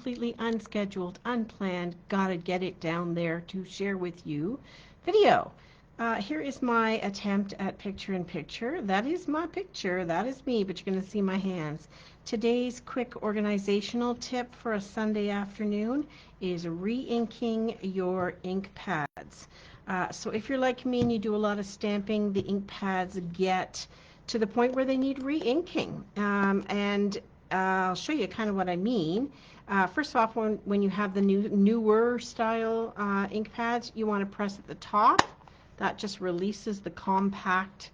completely unscheduled, unplanned, gotta get it down there to share with you video. Here is my attempt at picture-in-picture. That is my picture, that is me, but you're going to see my hands. Today's quick organizational tip for a Sunday afternoon is re-inking your ink pads. So if you're like me and you do a lot of stamping, the ink pads get to the point where they need re-inking. And I'll show you kind of what I mean. First off, when you have the newer style ink pads, you want to press at the top. That just releases the compact,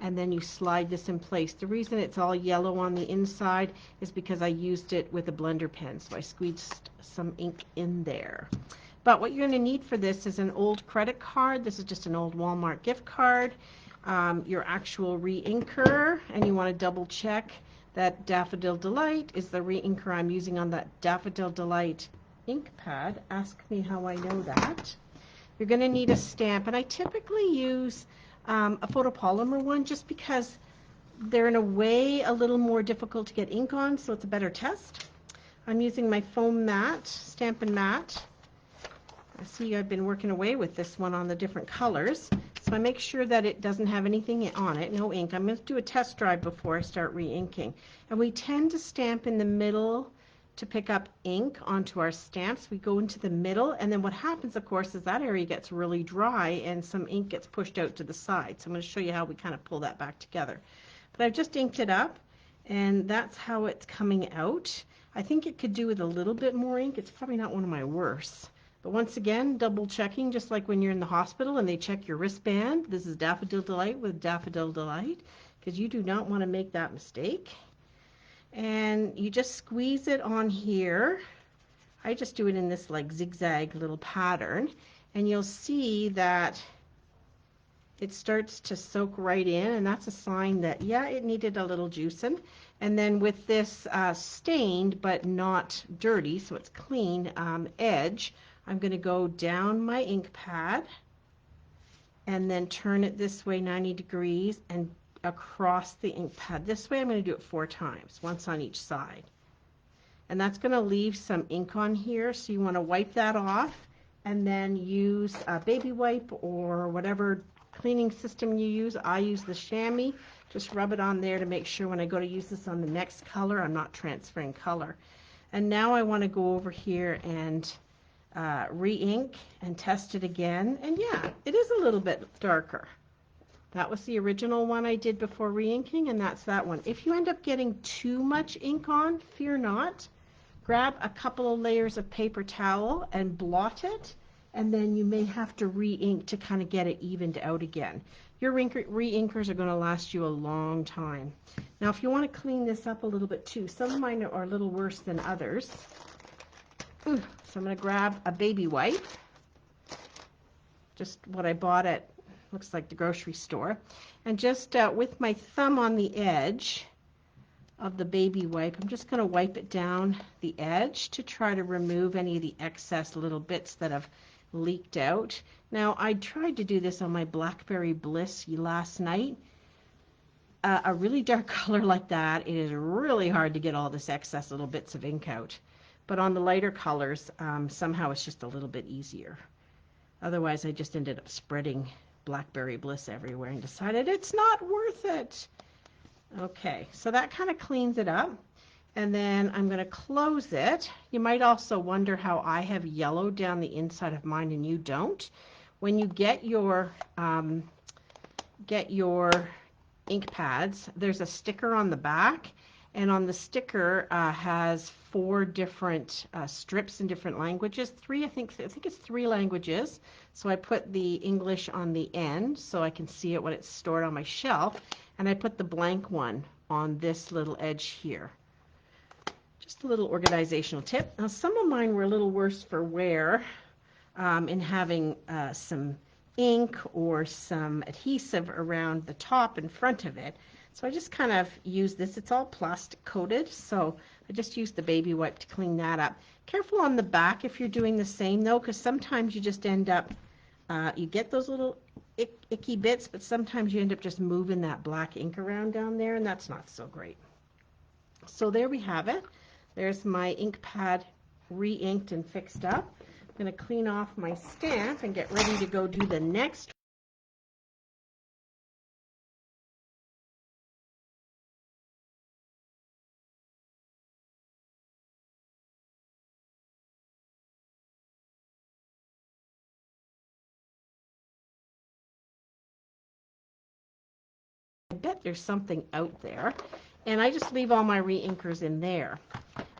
and then you slide this in place. The reason it's all yellow on the inside is because I used it with a blender pen, so I squeezed some ink in there. But what you're going to need for this is an old credit card. This is just an old Walmart gift card, your actual re-inker, and you want to double check that Daffodil Delight is the re-inker I'm using on that Daffodil Delight ink pad. Ask me how I know that. You're going to need a stamp, and I typically use a photopolymer one just because they're in a way a little more difficult to get ink on, so it's a better test. I'm using my foam mat, Stampin' Mat. I see I've been working away with this one on the different colors, so I make sure that it doesn't have anything on it, no ink. I'm going to do a test drive before I start re-inking. And we tend to stamp in the middle to pick up ink onto our stamps. We go into the middle, and then what happens, of course, is that area gets really dry and some ink gets pushed out to the side. So I'm going to show you how we kind of pull that back together. But I've just inked it up, and that's how it's coming out. I think it could do with a little bit more ink. It's probably not one of my worst. But once again, double checking, just like when you're in the hospital and they check your wristband. This is Daffodil Delight with Daffodil Delight, because you do not want to make that mistake. And you just squeeze it on here. I just do it in this like zigzag little pattern, and you'll see that it starts to soak right in, and that's a sign that, yeah, it needed a little juicing. And then with this stained but not dirty, so it's clean edge, I'm going to go down my ink pad and then turn it this way 90 degrees and across the ink pad. This way I'm going to do it 4 times, once on each side. And that's going to leave some ink on here, so you want to wipe that off and then use a baby wipe or whatever cleaning system you use. I use the chamois. Just rub it on there to make sure when I go to use this on the next color, I'm not transferring color. And now I want to go over here and re-ink and test it again. And yeah, it is a little bit darker. That was the original one I did before re-inking, and that's that one. If you end up getting too much ink on, fear not. Grab a couple of layers of paper towel and blot it, and then you may have to re-ink to kind of get it evened out again. Your re-inkers are going to last you a long time. Now if you want to clean this up a little bit too, some of mine are a little worse than others. So I'm going to grab a baby wipe, just what I bought at, looks like the grocery store, and just with my thumb on the edge of the baby wipe, I'm just going to wipe it down the edge to try to remove any of the excess little bits that have leaked out. Now I tried to do this on my Blackberry Bliss last night. A really dark color like that, it is really hard to get all this excess little bits of ink out. But on the lighter colors, somehow it's just a little bit easier. Otherwise, I just ended up spreading Blackberry Bliss everywhere and decided it's not worth it. Okay, so that kind of cleans it up. And then I'm going to close it. You might also wonder how I have yellow down the inside of mine and you don't. When you get your ink pads, there's a sticker on the back, and on the sticker has 4 different strips in different languages. I think it's 3 languages. So I put the English on the end so I can see it when it's stored on my shelf, and I put the blank one on this little edge here. Just a little organizational tip. Now some of mine were a little worse for wear in having some ink or some adhesive around the top and front of it. So I just kind of use this. It's all plastic coated, so I just use the baby wipe to clean that up. Careful on the back if you're doing the same though, because sometimes you just end up, you get those little icky bits, but sometimes you end up just moving that black ink around down there, and that's not so great. So there we have it. There's my ink pad re-inked and fixed up. I'm going to clean off my stamp and get ready to go do the next. I bet there's something out there, and I just leave all my re-inkers in there.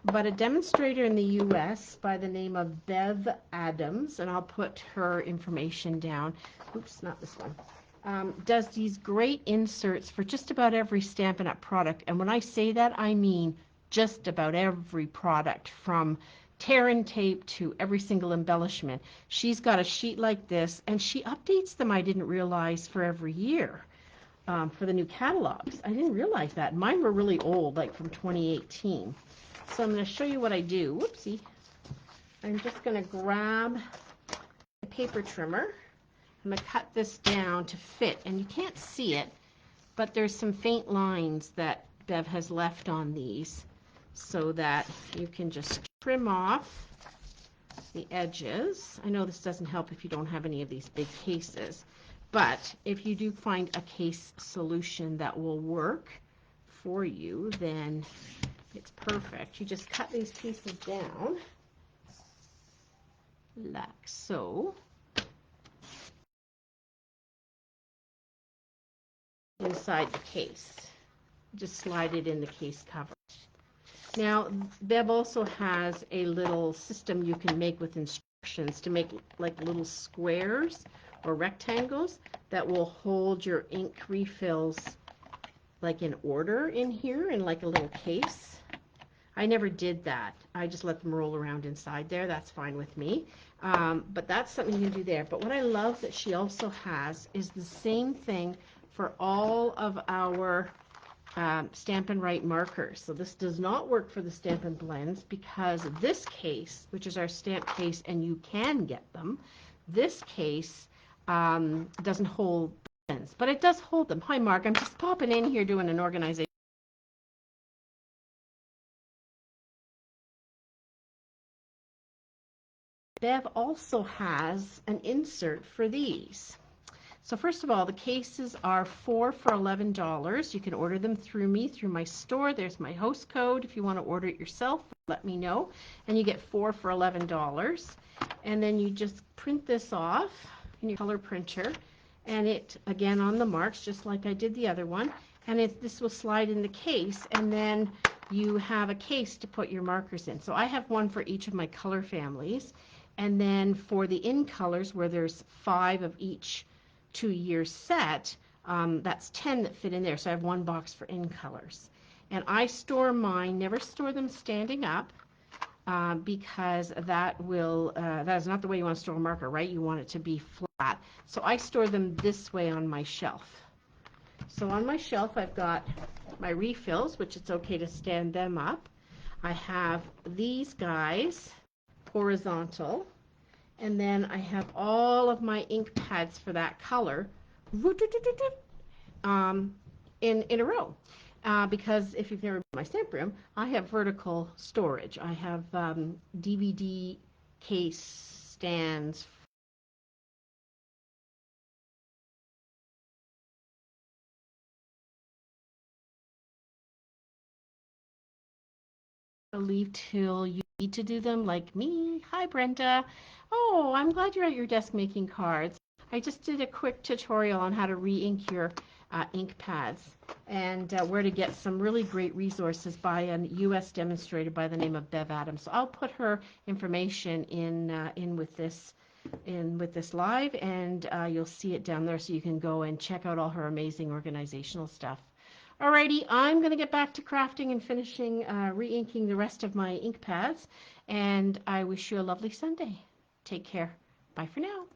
But a demonstrator in the US by the name of Bev Adams, and I'll put her information down. Oops, not this one. Does these great inserts for just about every Stampin' Up! Product. And when I say that, I mean just about every product, from tear and tape to every single embellishment. She's got a sheet like this, and she updates them, I didn't realize, for every year. For the new catalogs. I didn't realize that. Mine were really old, like from 2018. So I'm going to show you what I do. Whoopsie. I'm just going to grab a paper trimmer. I'm going to cut this down to fit, and you can't see it, but there's some faint lines that Bev has left on these so that you can just trim off the edges. I know this doesn't help if you don't have any of these big cases, but if you do find a case solution that will work for you, then it's perfect. You just cut these pieces down like so. Inside the case. Just slide it in the case cover. Now, Bev also has a little system you can make with instructions to make like little squares or rectangles that will hold your ink refills like in order in here in like a little case. I never did that. I just let them roll around inside there. That's fine with me. But that's something you can do there. But what I love that she also has is the same thing for all of our Stampin' Write markers. So this does not work for the Stampin' Blends because this case, which is our stamp case, and you can get them, this case doesn't hold blends, but it does hold them. Hi, Mark. I'm just popping in here doing an organization. Bev also has an insert for these. So first of all, the cases are 4 for $11. You can order them through me, through my store. There's my host code. If you want to order it yourself, let me know. And you get 4 for $11. And then you just print this off in your color printer. And it, again, on the marks, just like I did the other one. And this will slide in the case. And then you have a case to put your markers in. So I have one for each of my color families. And then for the in colors, where there's 5 of each 2-year set, that's 10 that fit in there. So I have one box for in colors. And I store mine, never store them standing up, because that is not the way you want to store a marker, right? You want it to be flat. So I store them this way on my shelf. So on my shelf, I've got my refills, which it's okay to stand them up. I have these guys horizontal. And then I have all of my ink pads for that color in a row. Because if you've never been to my stamp room, I have vertical storage. I have DVD case stands. Leave till you need to do them, like me. Hi, Brenda. Oh, I'm glad you're at your desk making cards. I just did a quick tutorial on how to re-ink your ink pads and where to get some really great resources by a US demonstrator by the name of Bev Adams. So I'll put her information in with this live, and you'll see it down there so you can go and check out all her amazing organizational stuff. Alrighty, I'm going to get back to crafting and finishing re-inking the rest of my ink pads, and I wish you a lovely Sunday. Take care. Bye for now.